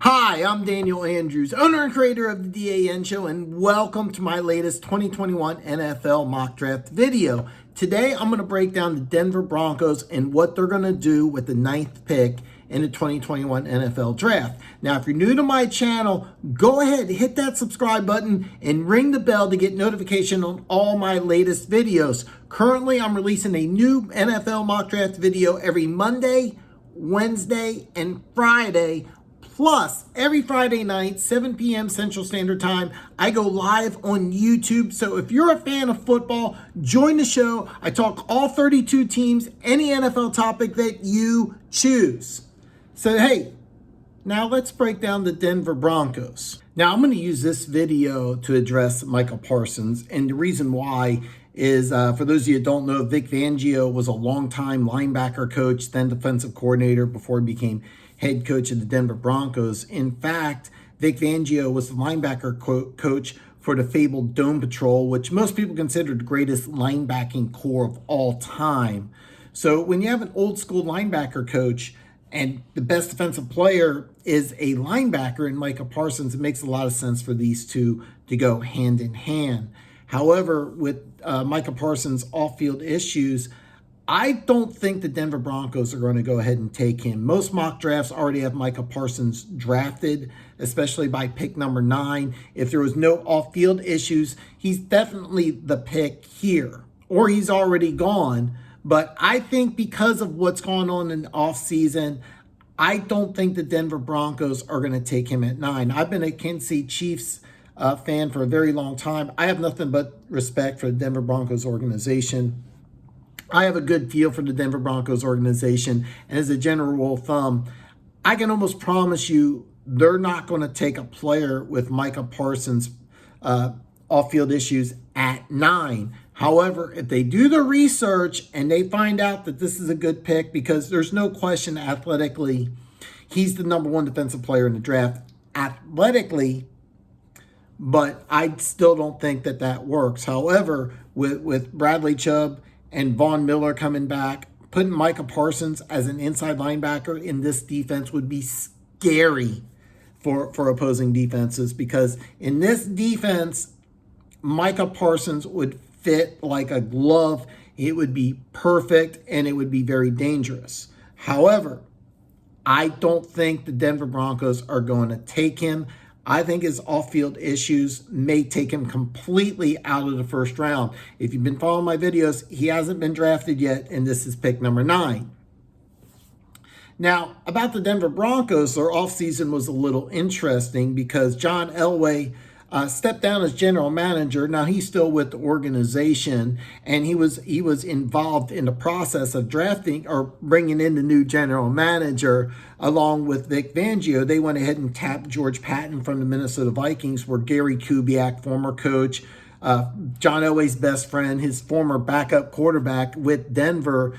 Hi, I'm Daniel Andrews, owner and creator of the DAN Show, and welcome to my latest 2021 NFL mock draft video. Today, I'm going to break down the Denver Broncos and what they're going to do with the 9th pick in the 2021 NFL Draft. Now, if you're new to my channel, go ahead, hit that subscribe button and ring the bell to get notification on all my latest videos. Currently, I'm releasing a new NFL mock draft video every Monday, Wednesday, and Friday. Plus, every Friday night, 7 p.m. Central Standard Time, I go live on YouTube. So if you're a fan of football, join the show. I talk all 32 teams, any NFL topic that you choose. So hey, now let's break down the Denver Broncos. Now I'm going to use this video to address Micah Parsons. And the reason why is, for those of you that don't know, Vic Fangio was a longtime linebacker coach, then defensive coordinator before he became head coach of the Denver Broncos. In fact, Vic Fangio was the linebacker coach for the fabled Dome Patrol, which most people consider the greatest linebacking core of all time. So when you have an old school linebacker coach and the best defensive player is a linebacker in Micah Parsons, it makes a lot of sense for these two to go hand in hand. However, with Micah Parsons' off-field issues, I don't think the Denver Broncos are going to go ahead and take him. Most mock drafts already have Micah Parsons drafted, especially by pick number 9. If there was no off-field issues, he's definitely the pick here, or he's already gone. But I think because of what's going on in the offseason, I don't think the Denver Broncos are going to take him at 9. I've been a Kansas City Chiefs fan for a very long time. I have nothing but respect for the Denver Broncos organization. I have a good feel for the Denver Broncos organization, and as a general rule of thumb, I can almost promise you they're not going to take a player with Micah Parsons' off-field issues at 9. However, if they do the research and they find out that this is a good pick, because there's no question athletically, he's the number 1 defensive player in the draft athletically, but I still don't think that that works. However, with Bradley Chubb and Von Miller coming back, putting Micah Parsons as an inside linebacker in this defense would be scary for opposing defenses, because in this defense, Micah Parsons would fit like a glove. It would be perfect, and it would be very dangerous. However, I don't think the Denver Broncos are going to take him. I think his off-field issues may take him completely out of the first round. If you've been following my videos, he hasn't been drafted yet, and this is pick number 9. Now, about the Denver Broncos, their offseason was a little interesting because John Elway stepped down as general manager. Now he's still with the organization, and he was involved in the process of drafting or bringing in the new general manager along with Vic Fangio. They went ahead and tapped George Patton from the Minnesota Vikings, where Gary Kubiak, former coach, John Elway's best friend, his former backup quarterback with Denver,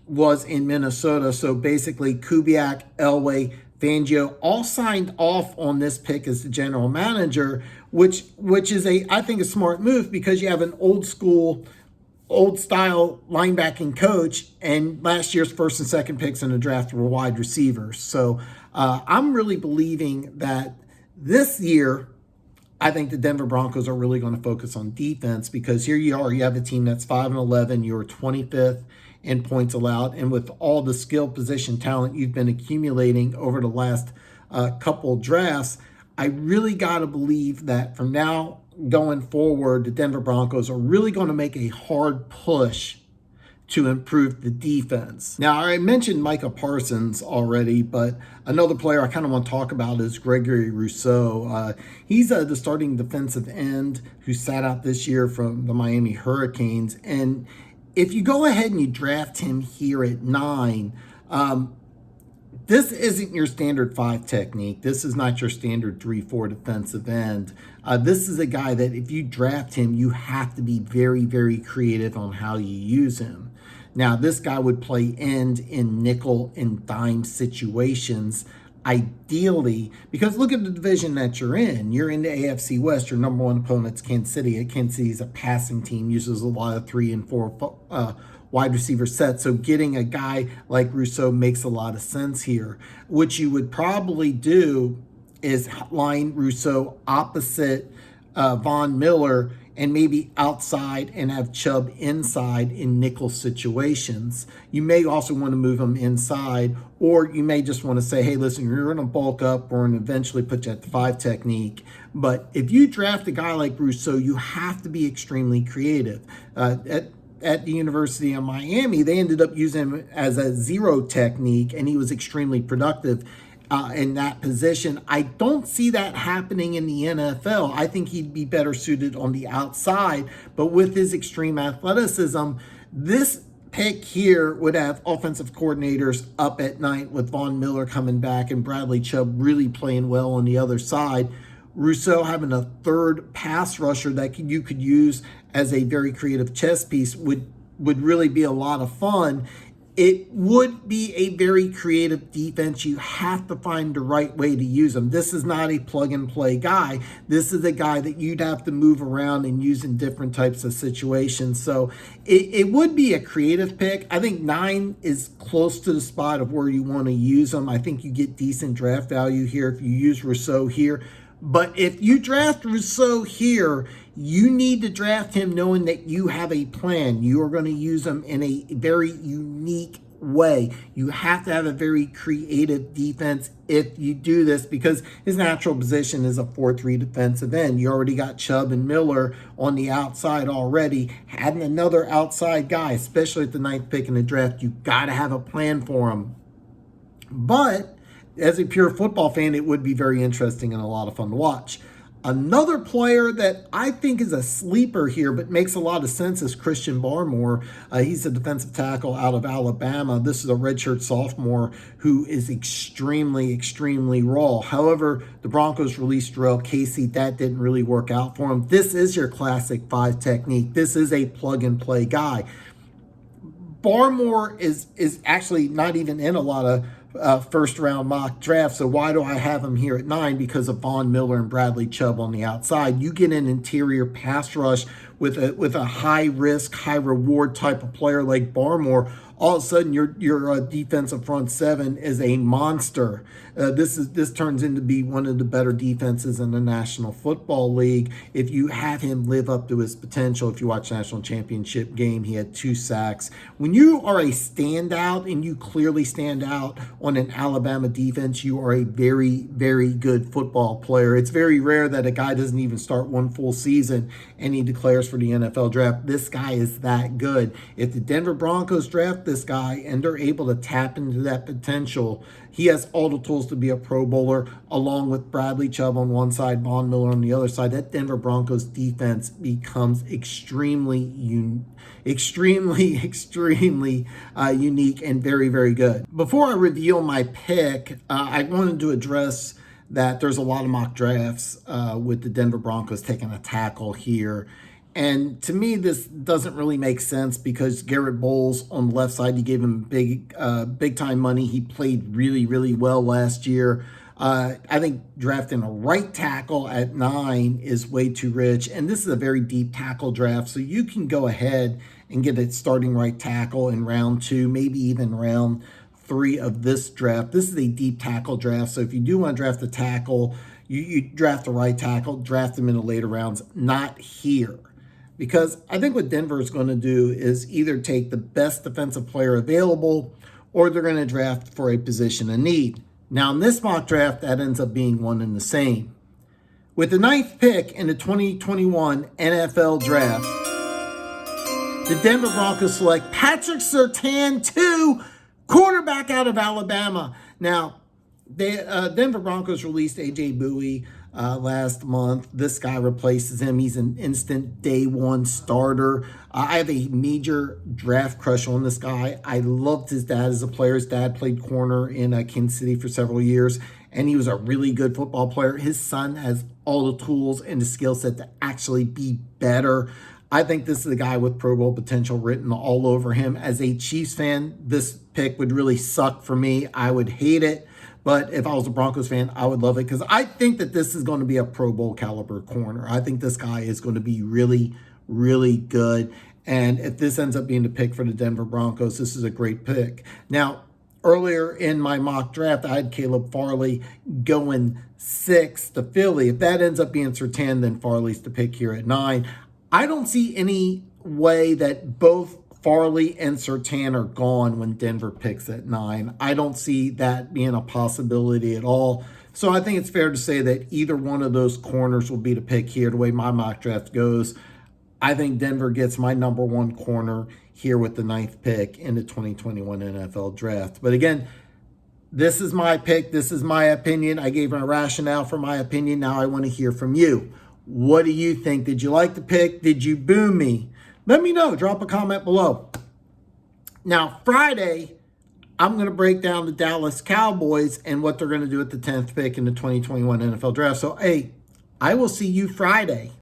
was in Minnesota. So basically Kubiak, Elway, Fangio all signed off on this pick as the general manager, which is I think a smart move, because you have an old school, old style linebacking coach, and last year's first and second picks in the draft were wide receivers. So I'm really believing that this year, I think the Denver Broncos are really going to focus on defense, because here you are, you have a team that's 5-11, you're 25th in points allowed, and with all the skill position talent you've been accumulating over the last couple drafts, I really got to believe that from now going forward, the Denver Broncos are really going to make a hard push to improve the defense. Now, I mentioned Micah Parsons already, but another player I kind of want to talk about is Gregory Rousseau. He's the starting defensive end who sat out this year from the Miami Hurricanes, and if you go ahead and you draft him here at 9, this isn't your standard 5 technique. This is not your standard 3-4 defensive end. This is a guy that if you draft him, you have to be very, very creative on how you use him. Now, this guy would play end in nickel and dime situations, ideally, because look at the division that you're in. You're in the AFC West. Your number 1 opponent's Kansas City. Kansas City is a passing team, uses a lot of 3 and 4 wide receiver set. So getting a guy like Rousseau makes a lot of sense here. What you would probably do is line Rousseau opposite Von Miller and maybe outside and have Chubb inside in nickel situations. You may also want to move him inside, or you may just want to say, hey, listen, you're going to bulk up or eventually put you at the 5 technique. But if you draft a guy like Rousseau, you have to be extremely creative. At the University of Miami, they ended up using him as a 0 technique, and he was extremely productive in that position. I don't see that happening in the NFL. I think he'd be better suited on the outside, but with his extreme athleticism, this pick here would have offensive coordinators up at night with Von Miller coming back and Bradley Chubb really playing well on the other side. Rousseau having a third pass rusher that you could use as a very creative chess piece would really be a lot of fun. It would be a very creative defense. You have to find the right way to use them. This is not a plug-and-play guy. This is a guy that you'd have to move around and use in different types of situations. So it would be a creative pick. I think 9 is close to the spot of where you want to use them. I think you get decent draft value here if you use Rousseau here. But if you draft Rousseau here, you need to draft him knowing that you have a plan. You are going to use him in a very unique way. You have to have a very creative defense if you do this, because his natural position is a 4-3 defensive end. You already got Chubb and Miller on the outside already. Having another outside guy, especially at the 9th pick in the draft, you got to have a plan for him. But as a pure football fan, it would be very interesting and a lot of fun to watch. Another player that I think is a sleeper here, but makes a lot of sense, is Christian Barmore. He's a defensive tackle out of Alabama. This is a redshirt sophomore who is extremely, extremely raw. However, the Broncos released Jarrell Casey. That didn't really work out for him. This is your classic 5 technique. This is a plug-and-play guy. Barmore is actually not even in a lot of first round mock draft. So why do I have him here at 9? Because of Von Miller and Bradley Chubb on the outside. You get an interior pass rush with a high risk, high reward type of player like Barmore. All of a sudden your defensive front 7 is a monster. This turns into be one of the better defenses in the National Football League if you have him live up to his potential. If you watch National Championship game, he had 2 sacks. When you are a standout and you clearly stand out on an Alabama defense, you are a very, very good football player. It's very rare that a guy doesn't even start one full season and he declares for the NFL draft. This guy is that good. If the Denver Broncos draft this guy and they're able to tap into that potential, he has all the tools to be a Pro Bowler, along with Bradley Chubb on one side, Von Miller on the other side. That Denver Broncos defense becomes extremely unique and very, very good. Before I reveal my pick, I wanted to address that there's a lot of mock drafts with the Denver Broncos taking a tackle here. And to me, this doesn't really make sense because Garrett Bowles on the left side, you gave him big time money. He played really, really well last year. I think drafting a right tackle at 9 is way too rich. And this is a very deep tackle draft. So you can go ahead and get a starting right tackle in round 2, maybe even round 3 of this draft. This is a deep tackle draft. So if you do want to draft a tackle, you draft a right tackle, draft them in the later rounds, not here. Because I think what Denver is going to do is either take the best defensive player available or they're going to draft for a position of need. Now, in this mock draft, that ends up being one and the same. With the 9th pick in the 2021 NFL Draft, the Denver Broncos select Patrick Surtain, 2, quarterback out of Alabama. Now, the Denver Broncos released A.J. Bowie last month. This guy replaces him. He's an instant day 1 starter. I have a major draft crush on this guy. I loved his dad as a player. His dad played corner in Kansas City for several years, and he was a really good football player. His son has all the tools and the skill set to actually be better. I think this is a guy with Pro Bowl potential written all over him. As a Chiefs fan, this pick would really suck for me. I would hate it. But if I was a Broncos fan, I would love it because I think that this is going to be a Pro Bowl caliber corner. I think this guy is going to be really, really good. And if this ends up being the pick for the Denver Broncos, this is a great pick. Now, earlier in my mock draft, I had Caleb Farley going 6 to Philly. If that ends up being Surtain, then Farley's the pick here at 9. I don't see any way that both Farley and Surtain are gone when Denver picks at 9. I don't see that being a possibility at all. So I think it's fair to say that either one of those corners will be the pick here, the way my mock draft goes. I think Denver gets my number 1 corner here with the 9th pick in the 2021 NFL Draft. But again, this is my pick. This is my opinion. I gave a rationale for my opinion. Now I want to hear from you. What do you think? Did you like the pick? Did you boo me? Let me know. Drop a comment below. Now, Friday, I'm going to break down the Dallas Cowboys and what they're going to do at the 10th pick in the 2021 NFL Draft. So, hey, I will see you Friday.